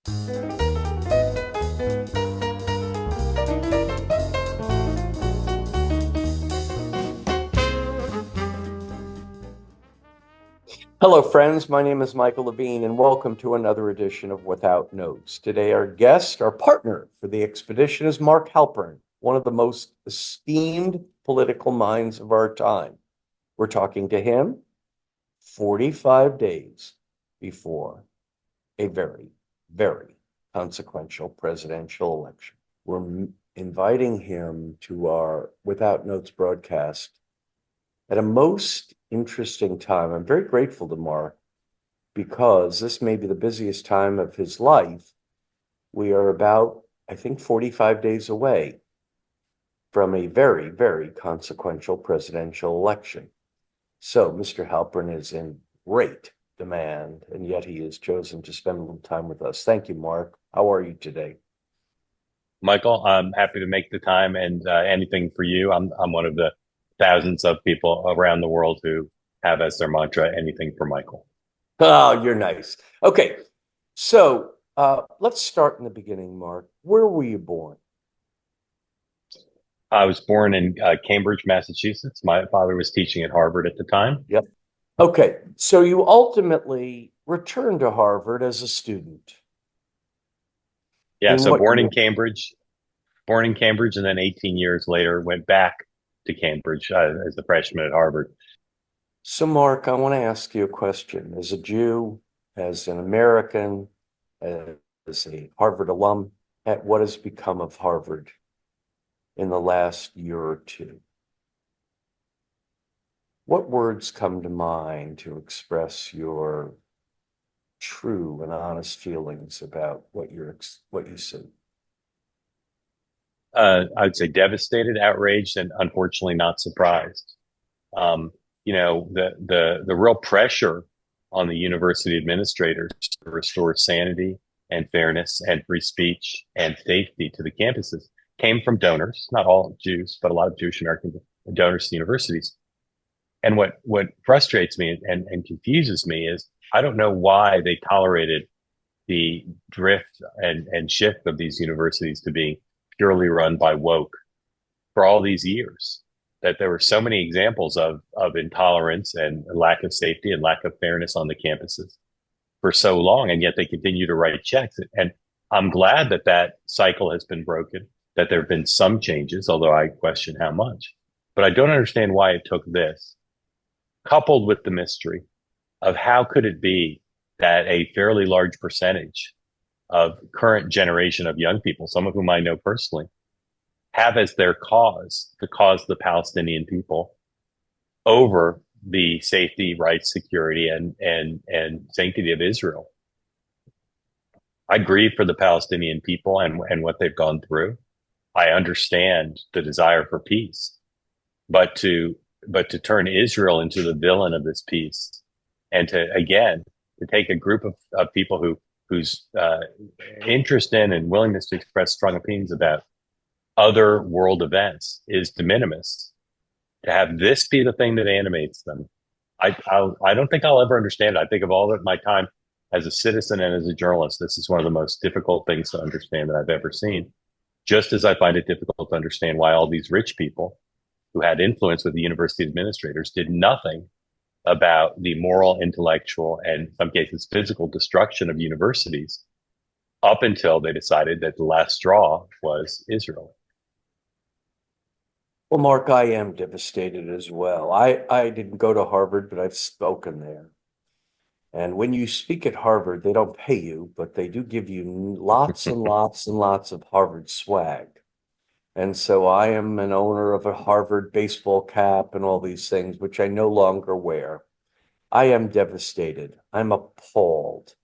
Hello, friends. My name is Michael Levine, and welcome to another edition of Without Notes. Today, our partner for the expedition is Mark Halperin, one of the most esteemed political minds of our time. We're talking to him 45 days before a very, very consequential presidential election. We're inviting him to our Without Notes broadcast at a most interesting time. I'm very grateful to Mark because this may be the busiest time of his life. We are about, I think, 45 days away from a very, very consequential presidential election. So Mr. Halperin is in great demand, and yet he has chosen to spend a little time with us. Thank you, Mark. How are you today? Michael, I'm happy to make the time and anything for you. I'm one of the thousands of people around the world who have as their mantra anything for Michael. Oh, you're nice. Okay, so let's start in the beginning, Mark. Where were you born? I was born in Cambridge, Massachusetts. My father was teaching at Harvard at the time. Yep. Okay, so you ultimately returned to Harvard as a student. Yeah, In so what year? born in Cambridge, and then 18 years later went back to Cambridge as a freshman at Harvard. So, Mark, I want to ask you a question. As a Jew, as an American, as a Harvard alum, what has become of Harvard in the last year or two? What words come to mind to express your true and honest feelings about what you see? I'd say devastated, outraged, and unfortunately not surprised. Um, the real pressure on the university administrators to restore sanity and fairness and free speech and safety to the campuses came from donors, not all Jews, but a lot of Jewish American donors to universities. And what frustrates me and confuses me is I don't know why they tolerated the drift and shift of these universities to being purely run by woke for all these years. That there were so many examples of intolerance and lack of safety and lack of fairness on the campuses for so long, and yet they continue to write checks. And I'm glad that that cycle has been broken, that there have been some changes, although I question how much. But I don't understand why it took this, coupled with the mystery of how could it be that a fairly large percentage of current generation of young people, some of whom I know personally, have as their cause to cause the Palestinian people over the safety, rights, security, and sanctity of Israel. I grieve for the Palestinian people and what they've gone through. I understand the desire for peace, but to turn Israel into the villain of this peace, and to take a group of people whose interest in and willingness to express strong opinions about other world events is de minimis, to have this be the thing that animates them. I don't think I'll ever understand it. I think of all of my time as a citizen and as a journalist, this is one of the most difficult things to understand that I've ever seen. Just as I find it difficult to understand why all these rich people who had influence with the university administrators did nothing about the moral, intellectual, and in some cases physical destruction of universities up until they decided that the last straw was Israel. Well, Mark, I am devastated as well. I didn't go to Harvard, but I've spoken there. And when you speak at Harvard, they don't pay you, but they do give you lots and lots and lots of Harvard swag. And so I am an owner of a Harvard baseball cap and all these things, which I no longer wear. I am devastated. I'm appalled.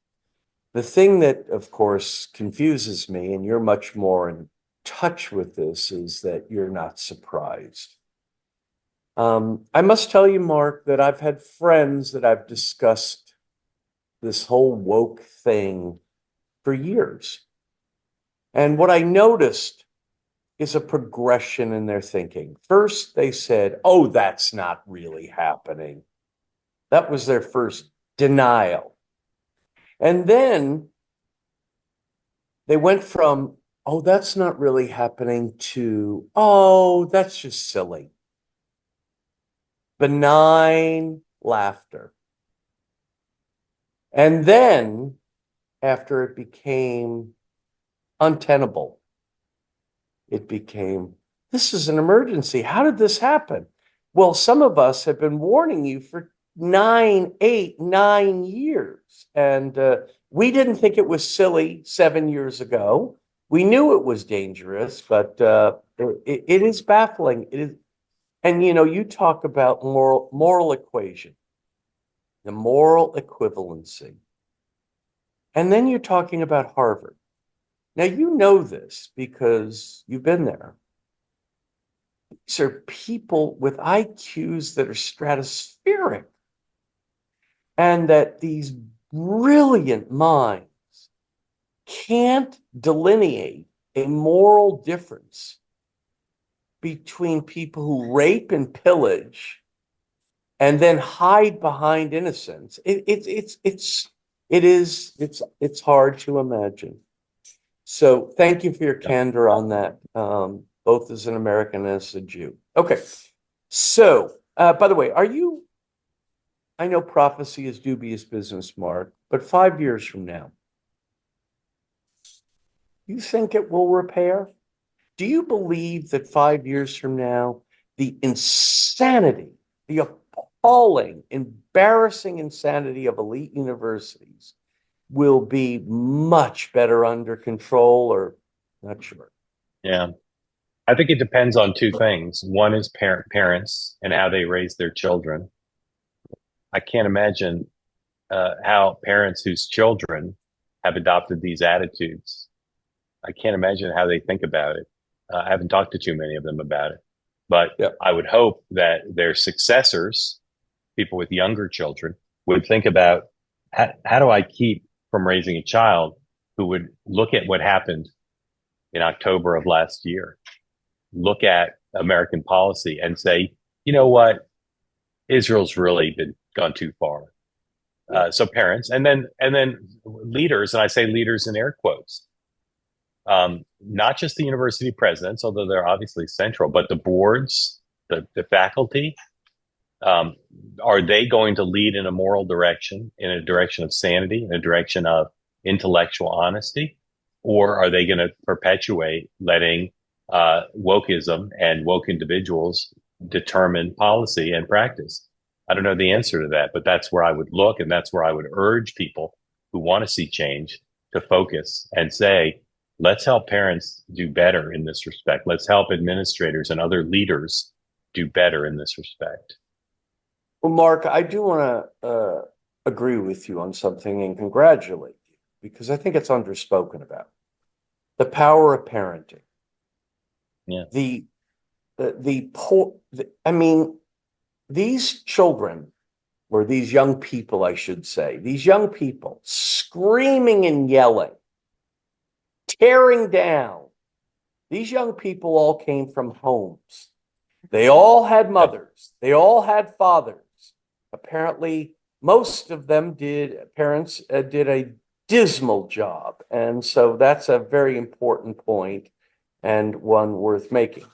The thing that, of course, confuses me, and you're much more in touch with this, is that you're not surprised. I must tell you, Mark, that I've had friends that I've discussed this whole woke thing for years. And what I noticed is a progression in their thinking. First, they said, oh, that's not really happening. That was their first denial. And then they went from, oh, that's not really happening to, oh, that's just silly. Benign laughter. And then after it became untenable, it became, this is an emergency. How did this happen? Well, some of us have been warning you for 9, 8, 9 years. And we didn't think it was silly 7 years ago. We knew it was dangerous, but it is baffling. It is, and you talk about moral equation, the moral equivalency. And then you're talking about Harvard. Now, you know this because you've been there. These are people with IQs that are stratospheric, and that these brilliant minds can't delineate a moral difference between people who rape and pillage and then hide behind innocence. It's hard to imagine. So thank you for your candor on that, both as an American and as a Jew. Okay. So, by the way, I know prophecy is dubious business, Mark, but 5 years from now, you think it will repair? Do you believe that 5 years from now, the insanity, the appalling, embarrassing insanity of elite universities will be much better under control, or not sure? Yeah. I think it depends on two things. One is parents and how they raise their children. I can't imagine how parents whose children have adopted these attitudes. I can't imagine how they think about it. I haven't talked to too many of them about it, but Yeah. I would hope that their successors, people with younger children, would think about how do I keep from raising a child who would look at what happened in October of last year, look at American policy and say, you know what, Israel's really been gone too far. So parents, and then leaders, and I say leaders in air quotes, not just the university presidents, although they're obviously central, but the boards, the faculty. Are they going to lead in a moral direction, in a direction of sanity, in a direction of intellectual honesty, or are they going to perpetuate letting wokeism and woke individuals determine policy and practice? I don't know the answer to that, but that's where I would look, and that's where I would urge people who want to see change to focus and say, let's help parents do better in this respect. Let's help administrators and other leaders do better in this respect. Well, Mark, I do want to agree with you on something and congratulate you, because I think it's underspoken about the power of parenting. Yeah. I mean, these children, or these young people, I should say, these young people screaming and yelling, tearing down. These young people all came from homes. They all had mothers. They all had fathers. Apparently, most of them parents did a dismal job. And so that's a very important point, and one worth making.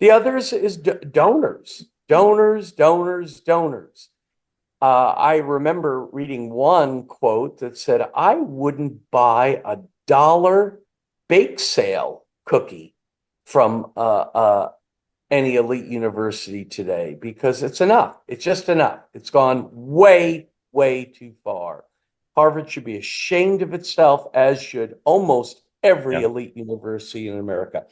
The others is donors, donors, donors, donors. I remember reading one quote that said, I wouldn't buy a dollar bake sale cookie from any elite university today, because it's enough. It's just enough. It's gone way, way too far. Harvard should be ashamed of itself, as should almost every elite university in America.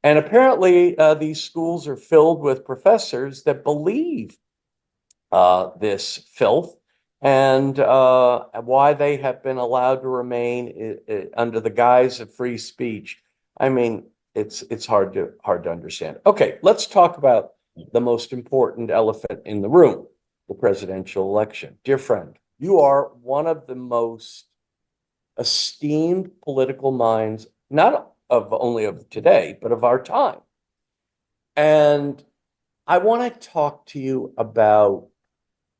And apparently, these schools are filled with professors that believe this filth, and why they have been allowed to remain under the guise of free speech. I mean, it's hard to understand. Okay, let's talk about the most important elephant in the room, the presidential election. Dear friend, you are one of the most esteemed political minds, not of only of today, but of our time. And I want to talk to you about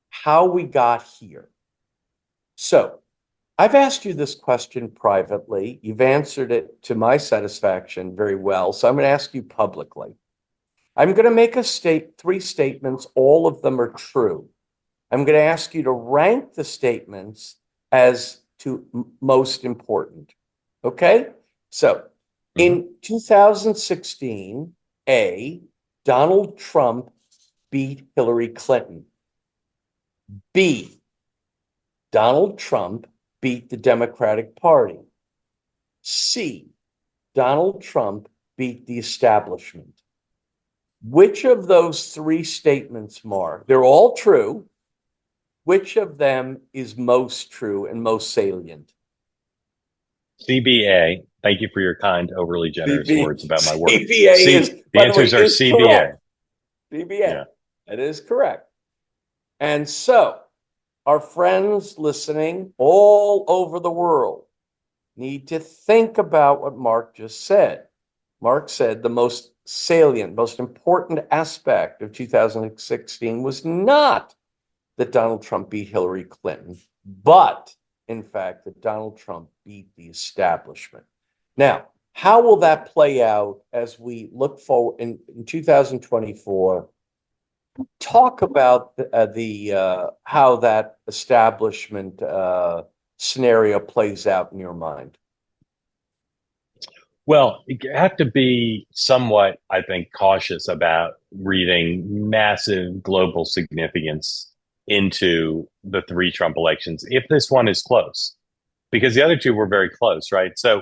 how we got here. So, I've asked you this question privately. You've answered it to my satisfaction very well. So I'm going to ask you publicly. I'm going to make three statements. All of them are true. I'm going to ask you to rank the statements as to most important. Okay? So in 2016, A, Donald Trump beat Hillary Clinton. B, Donald Trump beat the Democratic Party. C, Donald Trump beat the establishment. Which of those three statements, Mark, they're all true. Which of them is most true and most salient? CBA. Thank you for your kind, overly generous words about my work. CBA is, The by the way, answers are is CBA. correct. CBA. Yeah. That is correct. And so our friends listening all over the world need to think about what Mark just said. Mark said the most salient, most important aspect of 2016 was not that Donald Trump beat Hillary Clinton, but in fact that Donald Trump beat the establishment. Now, how will that play out as we look forward in 2024? Talk about the how that establishment scenario plays out in your mind. Well, you have to be somewhat, I think, cautious about reading massive global significance into the three Trump elections if this one is close, because the other two were very close, right? So,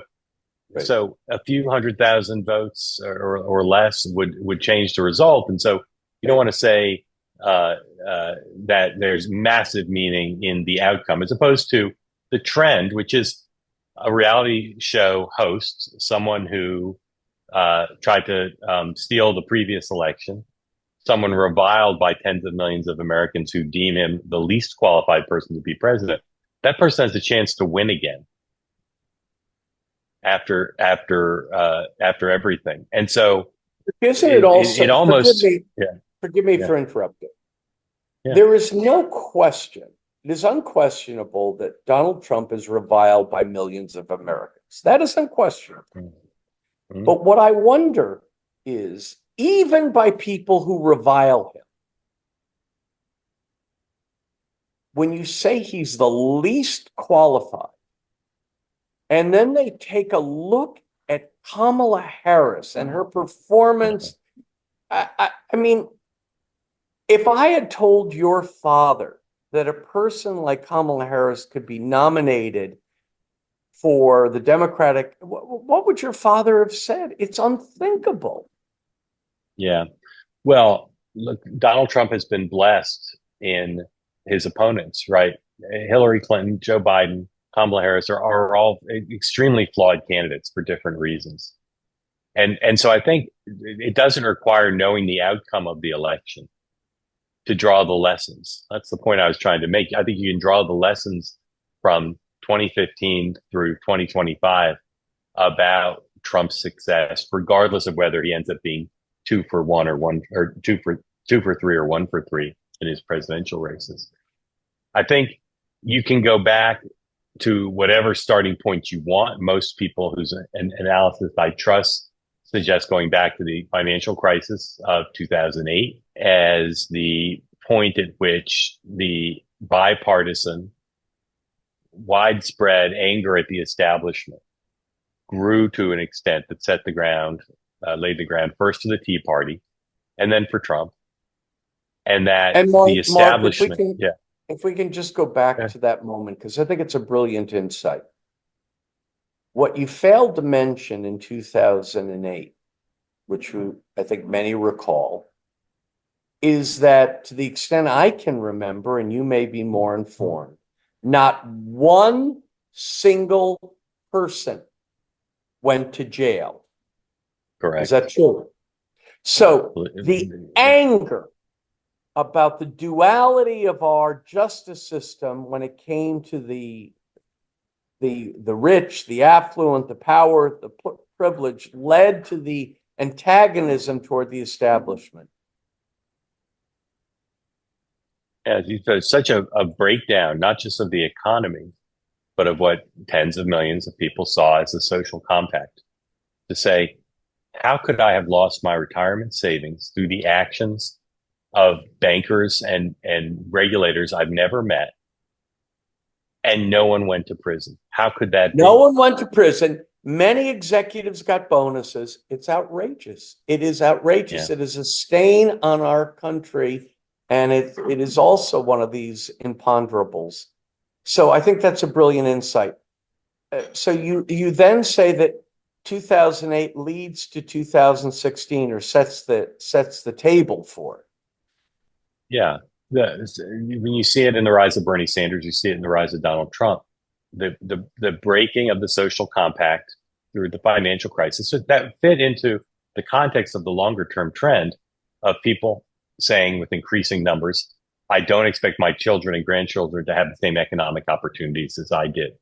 Right. so a few 100,000 votes or less would change the result, and so you don't want to say uh, that there's massive meaning in the outcome, as opposed to the trend, which is a reality show host, someone who tried to steal the previous election, someone reviled by tens of millions of Americans who deem him the least qualified person to be president. That person has a chance to win again after everything, and so Isn't it it also, almost forgive me yeah for interrupting. yeah There is no question, it is unquestionable that Donald Trump is reviled by millions of Americans. That is unquestionable. Mhm. But what I wonder is, even by people who revile him, when you say he's the least qualified, and then they take a look at Kamala Harris and her performance, I mean, if I had told your father that a person like Kamala Harris could be nominated for the Democratic, what would your father have said? It's unthinkable. Yeah. Well, look, Donald Trump has been blessed in his opponents, right? Hillary Clinton, Joe Biden, Kamala Harris are all extremely flawed candidates for different reasons. And so I think it doesn't require knowing the outcome of the election to draw the lessons. That's the point I was trying to make. I think you can draw the lessons from 2015 through 2025 about Trump's success, regardless of whether he ends up being two for one or one or two for three or one for three in his presidential races. I think you can go back to whatever starting point you want. Most people whose analysis I trust suggest going back to the financial crisis of 2008 as the point at which the bipartisan, widespread anger at the establishment grew to an extent that set the ground, laid the ground first for the Tea Party and then for Trump. And that And the Mark, establishment, yeah. if we can just go back Yeah. to that moment, because I think it's a brilliant insight. What you failed to mention in 2008, which I think many recall, is that to the extent I can remember, and you may be more informed, not one single person went to jail. Is Correct. that true? So the anger about the duality of our justice system when it came to the rich, the affluent, the power, the privilege led to the antagonism toward the establishment. Yeah, you said such a breakdown, not just of the economy, but of what tens of millions of people saw as a social compact. To say, how could I have lost my retirement savings through the actions of bankers and regulators I've never met, and no one went to prison? How could that No be? one went to prison. Many executives got bonuses. It's outrageous. It is outrageous. Yeah. It is a stain on our country, and it is also one of these imponderables. So I think that's a brilliant insight. So you then say that 2008 leads to 2016 or sets the table for it. Yeah. When you see it in the rise of Bernie Sanders, you see it in the rise of Donald Trump. The breaking of the social compact through the financial crisis, so that fit into the context of the longer term trend of people saying with increasing numbers, I don't expect my children and grandchildren to have the same economic opportunities as I did.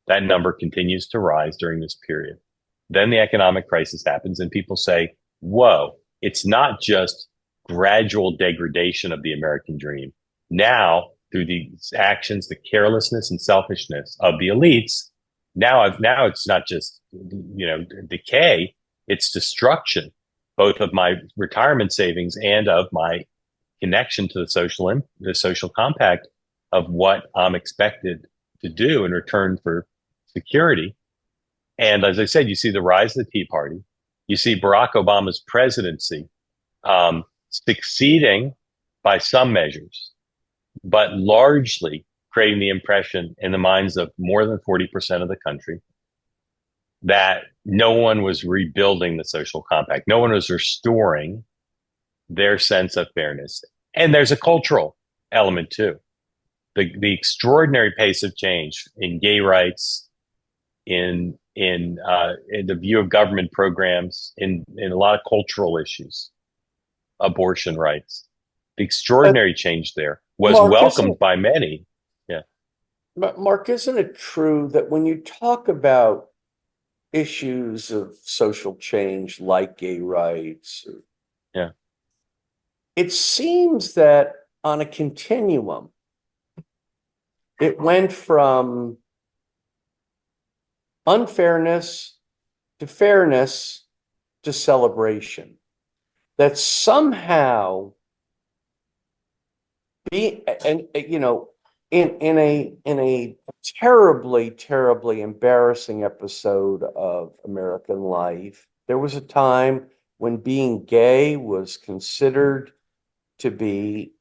That number continues to rise during this period. Then the economic crisis happens and people say, whoa, it's not just gradual degradation of the American dream. Now, through these actions, the carelessness and selfishness of the elites, now it's not just decay, it's destruction, both of my retirement savings and of my connection to the social compact of what I'm expected to do in return for security. And as I said, you see the rise of the Tea Party, you see Barack Obama's presidency succeeding by some measures, but largely creating the impression in the minds of more than 40% of the country that no one was rebuilding the social compact. No one was restoring their sense of fairness. And there's a cultural element too. The extraordinary pace of change in gay rights, in the view of government programs, in a lot of cultural issues, abortion rights. The extraordinary change there was Mark, welcomed by many. Yeah. Mark, isn't it true that when you talk about issues of social change like gay rights, Yeah. it seems that on a continuum, it went from unfairness to fairness to celebration. That somehow be and in a terribly embarrassing episode of American life, there was a time when being gay was considered to be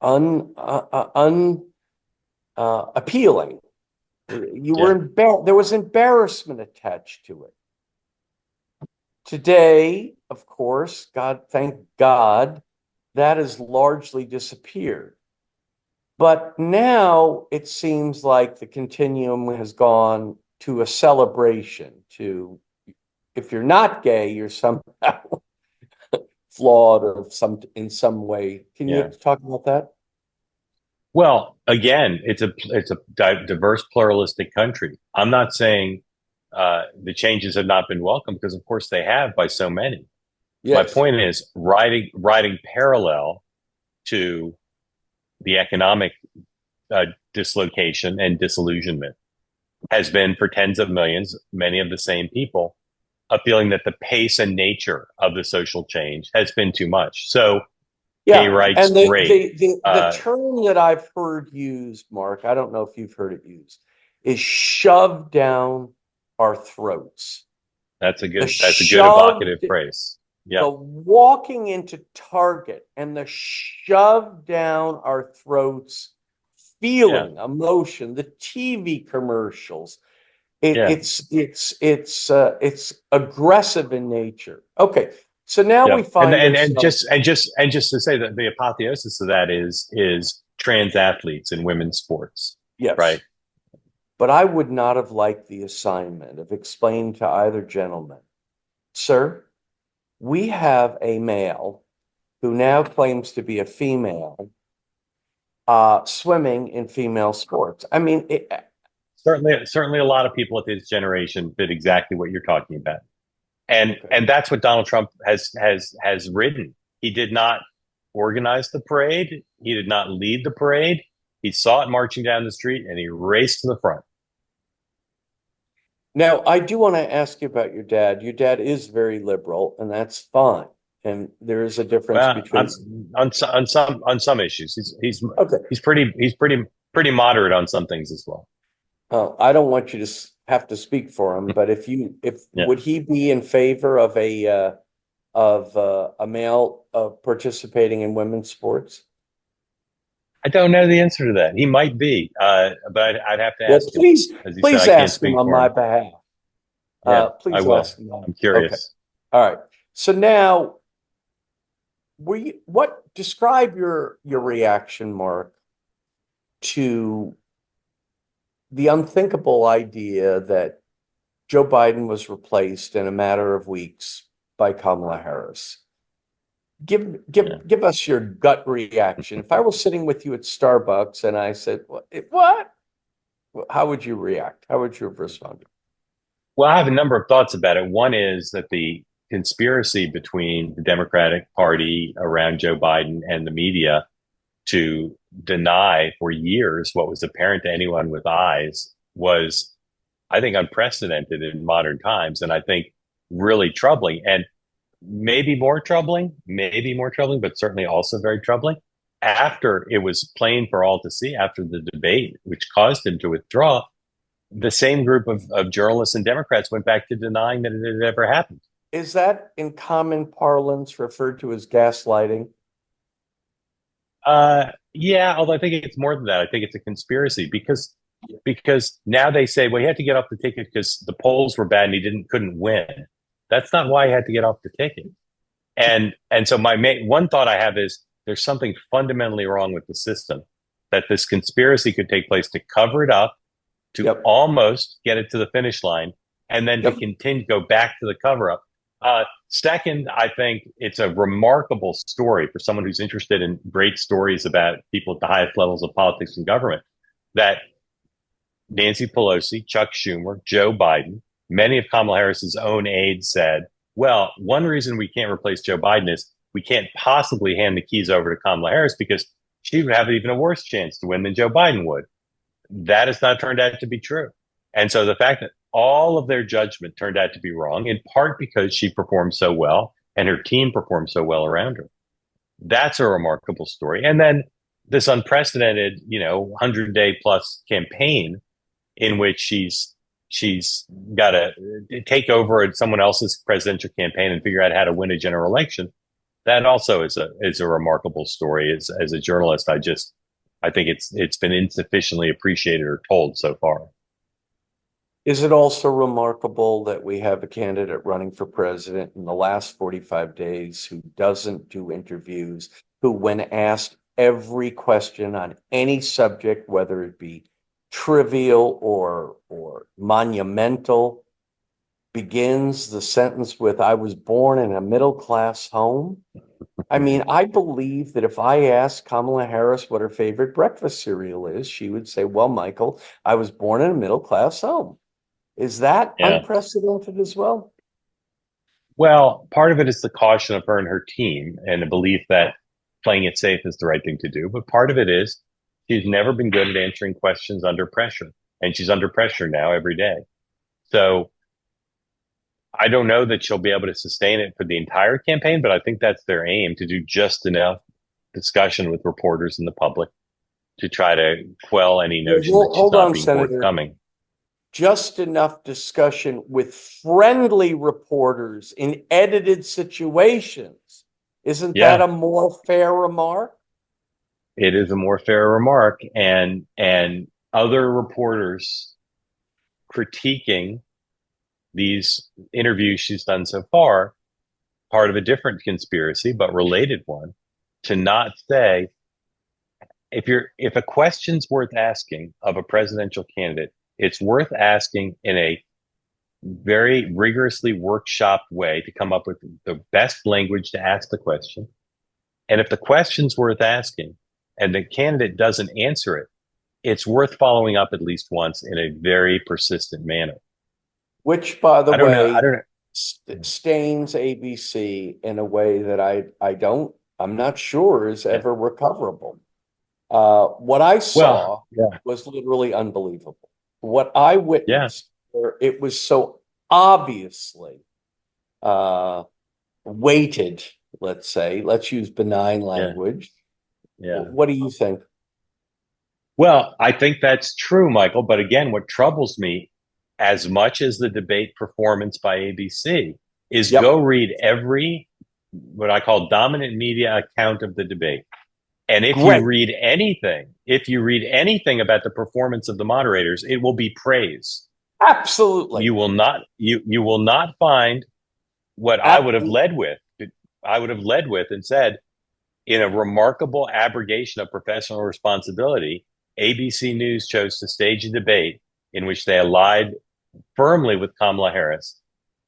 un appealing. You Yeah. were there was embarrassment attached to it. Today, of course, thank God, that has largely disappeared. But now it seems like the continuum has gone to a celebration, to if you're not gay, you're somehow flawed or in some way. Can you Yeah. talk about that? Well, again, it's a diverse, pluralistic country. I'm not saying the changes have not been welcome, because of course they have by so many. My Yes. point is riding parallel to the economic dislocation and disillusionment has been for tens of millions, many of the same people, a feeling that the pace and nature of the social change has been too much. So gay Yeah. rights, And the great. the the, the Uh, term that I've heard used, Mark, I don't know if you've heard it used, is shoved down our throats. The that's a good shoved evocative phrase. Yeah, the walking into Target and the shove down our throats yeah, feeling, emotion, the TV commercials. yeah, It's aggressive in nature. Okay, so now yeah. we find And ourselves. just to say that the apotheosis of that is trans athletes in women's sports, right? Yes, but I would not have liked the assignment of explaining to either gentleman, sir, we have a male who now claims to be a female swimming in female sports. I mean, Certainly, a lot of people at this generation did exactly what you're talking about, okay. and that's what Donald Trump has ridden. He did not organize the parade. He did not lead the parade. He saw it marching down the street and he raced to the front. Now, I do want to ask you about your dad. Your dad is very liberal, and that's fine. And there is a difference Well, between. on some issues, Okay. he's pretty moderate on some things as well. I don't want you to have to speak for him, but if Yeah, would he be in favor of a male participating in women's sports? I don't know the answer to that. He might be, but I'd have to Well, ask him. please, As you said, please I can't ask him speak on for my him. behalf. Yeah, I Please will. ask him. I'm Okay. curious. All right. So now, describe your reaction, Mark, to the unthinkable idea that Joe Biden was replaced in a matter of weeks by Kamala Harris. Give Yeah. give give us your gut reaction. If I was sitting with you at Starbucks and I said, What? How would you react? How would you have responded? Well, I have a number of thoughts about it. One is that the conspiracy between the Democratic Party around Joe Biden and the media to deny for years what was apparent to anyone with eyes was, I think, unprecedented in modern times, and I think really troubling. And maybe more troubling, but certainly also very troubling. After it was plain for all to see, after the debate, which caused him to withdraw, the same group of journalists and Democrats went back to denying that it had ever happened. Is that in common parlance referred to as gaslighting? Yeah, although I think it's more than that. I think it's a conspiracy because now they say, well, he had to get off the ticket because the polls were bad and he couldn't win. That's not why he had to get off the ticket. And so one thought I have is there's something fundamentally wrong with the system, that this conspiracy could take place to cover it up, to Yep. almost get it to the finish line, and then to Yep. continue go back to the cover up. Second, I think it's a remarkable story for someone who's interested in great stories about people at the highest levels of politics and government, that Nancy Pelosi, Chuck Schumer, Joe Biden, many of Kamala Harris's own aides said, well, one reason we can't replace Joe Biden is we can't possibly hand the keys over to Kamala Harris because she would have even a worse chance to win than Joe Biden would. That has not turned out to be true. And so the fact that all of their judgment turned out to be wrong, in part because she performed so well and her team performed so well around her, that's a remarkable story. And then this unprecedented, 100-day plus campaign in which she's got to take over someone else's presidential campaign and figure out how to win a general election. That also is a remarkable story. As a journalist, I think it's been insufficiently appreciated or told so far. Is it also remarkable that we have a candidate running for president in the last 45 days who doesn't do interviews, who, when asked every question on any subject, whether it be trivial or monumental, begins the sentence with, I was born in a middle-class home? I mean, I believe that if I asked Kamala Harris what her favorite breakfast cereal is, she would say, well, Michael, I was born in a middle-class home. Is that Yeah. unprecedented as well? Well, part of it is the caution of her and her team and a belief that playing it safe is the right thing to do. But part of it is she's never been good at answering questions under pressure. And she's under pressure now every day. So I don't know that she'll be able to sustain it for the entire campaign, but I think that's their aim, to do just enough discussion with reporters and the public to try to quell any notion that she's Hold not on, being Senator. forthcoming. Just enough discussion with friendly reporters in edited situations. Isn't that Yeah, a more fair remark? it is a more fair remark. And other reporters critiquing these interviews she's done so far, part of a different conspiracy, but related one, to not say, if a question's worth asking of a presidential candidate, it's worth asking in a very rigorously workshopped way to come up with the best language to ask the question. And if the question's worth asking and the candidate doesn't answer it, it's worth following up at least once in a very persistent manner. Which, by the I don't know. I way, don't know. stains ABC in a way that I'm not sure is Yeah. ever recoverable. What I Well, saw yeah, was literally unbelievable. What I yeah, witnessed, where it was so obviously uh, weighted, let's say, let's use benign yeah, language. yeah. What do you think? Well, I think that's true, Michael. But again, what troubles me as much as the debate performance by ABC is go Yep, read every what I call dominant media account of the debate. And great. if you read anything about the performance of the moderators, it will be praise. Absolutely. You will not find what I would have Absolutely. led with. I would have led with and said, in a remarkable abrogation of professional responsibility, ABC News chose to stage a debate in which they allied firmly with Kamala Harris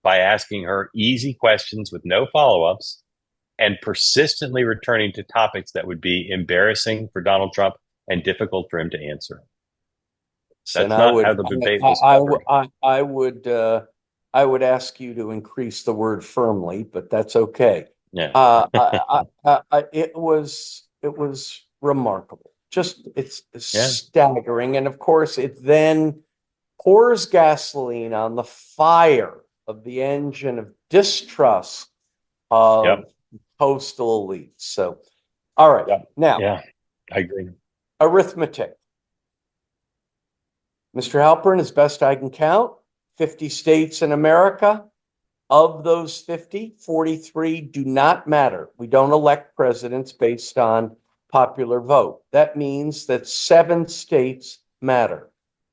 by asking her easy questions with no follow-ups and persistently returning to topics that would be embarrassing for Donald Trump and difficult for him to answer. And That's not how the debate was covered. I would ask you to increase the word firmly, but that's okay. Yeah. It was remarkable. Just it's Yeah. staggering, and of course, it then pours gasoline on the fire of the engine of distrust of Yep. postal elites. So, all right, Yep. now Yeah. I agree. arithmetic. Mr. Halperin, as best I can count, 50 states in America. Of those 50, 43 do not matter. We don't elect presidents based on popular vote. That means that 7 states matter.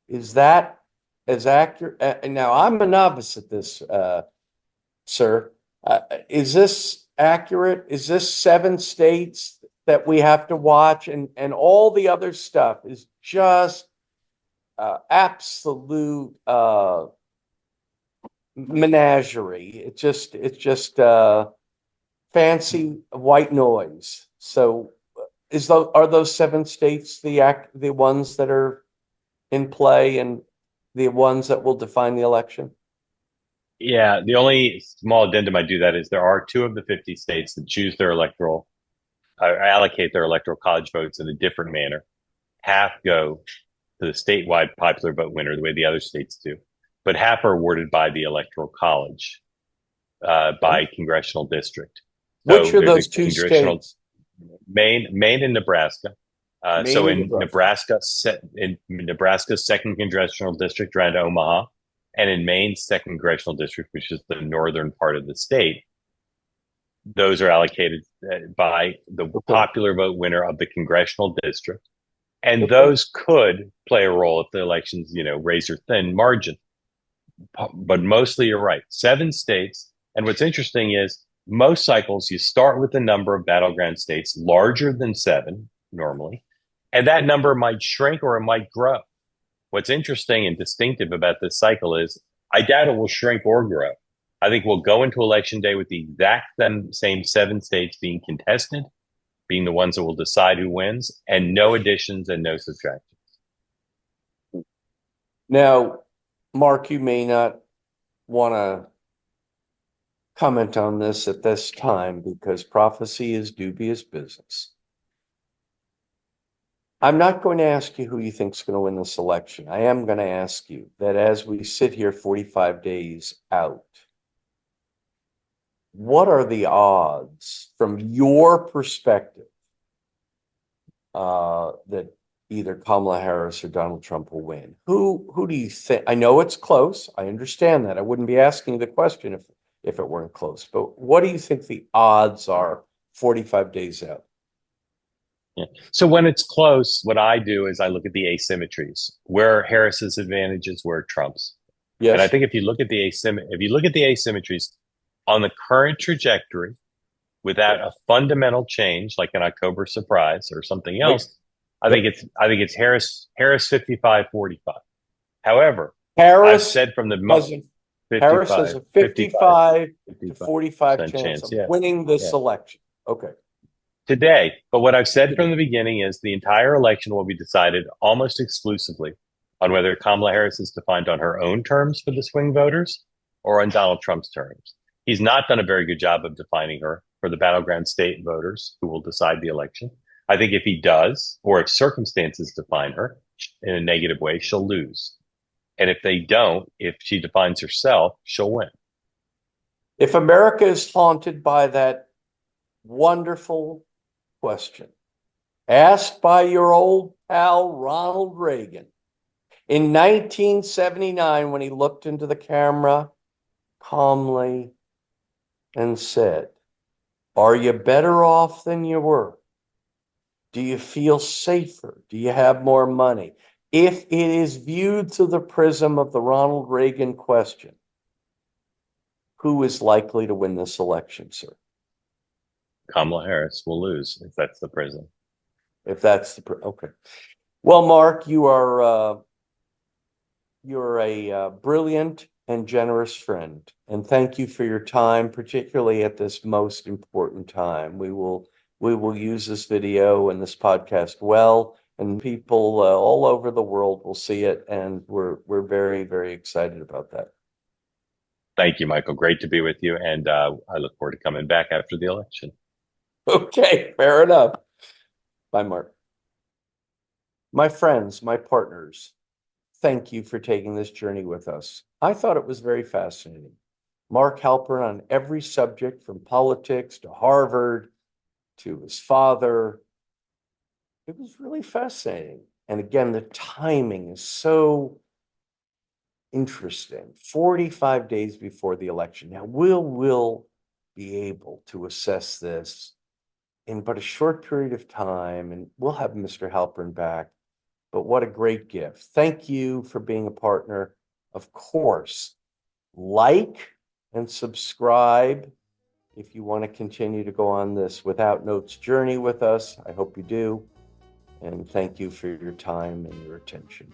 Is that as accurate? Now, I'm a novice at this, sir. Is this accurate? Is this 7 states that we have to watch, and all the other stuff is just absolute menagerie. It's just fancy white noise. So are those 7 states the ones that are in play and the ones that will define the election? Yeah. The only small addendum I do that is there are two of the 50 states that choose their allocate their electoral college votes in a different manner. Half go to the statewide popular vote winner, the way the other states do, but half are awarded by the electoral college, by congressional district. Which So are there's a those two congressional states? Maine and Nebraska. Maine So and Nebraska. in Nebraska's second congressional district around Omaha, and in Maine's second congressional district, which is the northern part of the state, those are allocated by the Okay. popular vote winner of the congressional district. And Okay. those could play a role if the elections, razor thin margin. But mostly you're right. 7 states. And what's interesting is most cycles, you start with a number of battleground states larger than 7 normally, and that number might shrink or it might grow. What's interesting and distinctive about this cycle is I doubt it will shrink or grow. I think we'll go into election day with the exact same 7 states being contested, being the ones that will decide who wins, and no additions and no subtractions. Now, Mark, you may not want to comment on this at this time because prophecy is dubious business. I'm not going to ask you who you think is going to win this election. I am going to ask you that as we sit here 45 days out, what are the odds from your perspective that either Kamala Harris or Donald Trump will win? Who do you think? I know it's close. I understand that. I wouldn't be asking the question if it weren't close. But what do you think the odds are 45 days out? Yeah. So when it's close, what I do is I look at the asymmetries, where Harris's advantages, where Trump's. And I Yes. think if you look at the asymmetries on the current trajectory, without a fundamental change like an October surprise or something Right. else, Yep. I think it's Harris 55-45. However, I've Harris said from the has a Harris has 55 a 55 55 to 45 55% chance chance. of Yeah. winning this Yeah. election. Okay. Today. But what I've said from the beginning is the entire election will be decided almost exclusively on whether Kamala Harris is defined on her own terms for the swing voters or on Donald Trump's terms. He's not done a very good job of defining her for the battleground state voters who will decide the election. I think if he does, or if circumstances define her in a negative way, she'll lose. And if they don't, if she defines herself, she'll win. If America is haunted by that wonderful question asked by your old pal Ronald Reagan in 1979, when he looked into the camera calmly and said, "Are you better off than you were? Do you feel safer? Do you have more money?" If it is viewed through the prism of the Ronald Reagan question, who is likely to win this election, sir? Kamala Harris will lose if that's the prism. If that's the okay. Well, Mark, you're a brilliant and generous friend, and thank you for your time, particularly at this most important time. We will use this video and this podcast well, and people all over the world will see it, and we're very, very excited about that. Thank you, Michael. Great to be with you. And I look forward to coming back after the election. Okay, fair enough. Bye, Mark. My friends, my partners, thank you for taking this journey with us. I thought it was very fascinating. Mark Halperin on every subject from politics to Harvard to his father. It was really fascinating. And again, the timing is so interesting. 45 days before the election. Now, we'll be able to assess this in but a short period of time, and we'll have Mr. Halperin back. But what a great gift. Thank you for being a partner. Of course, like and subscribe if you want to continue to go on this Without Notes journey with us. I hope you do. And thank you for your time and your attention.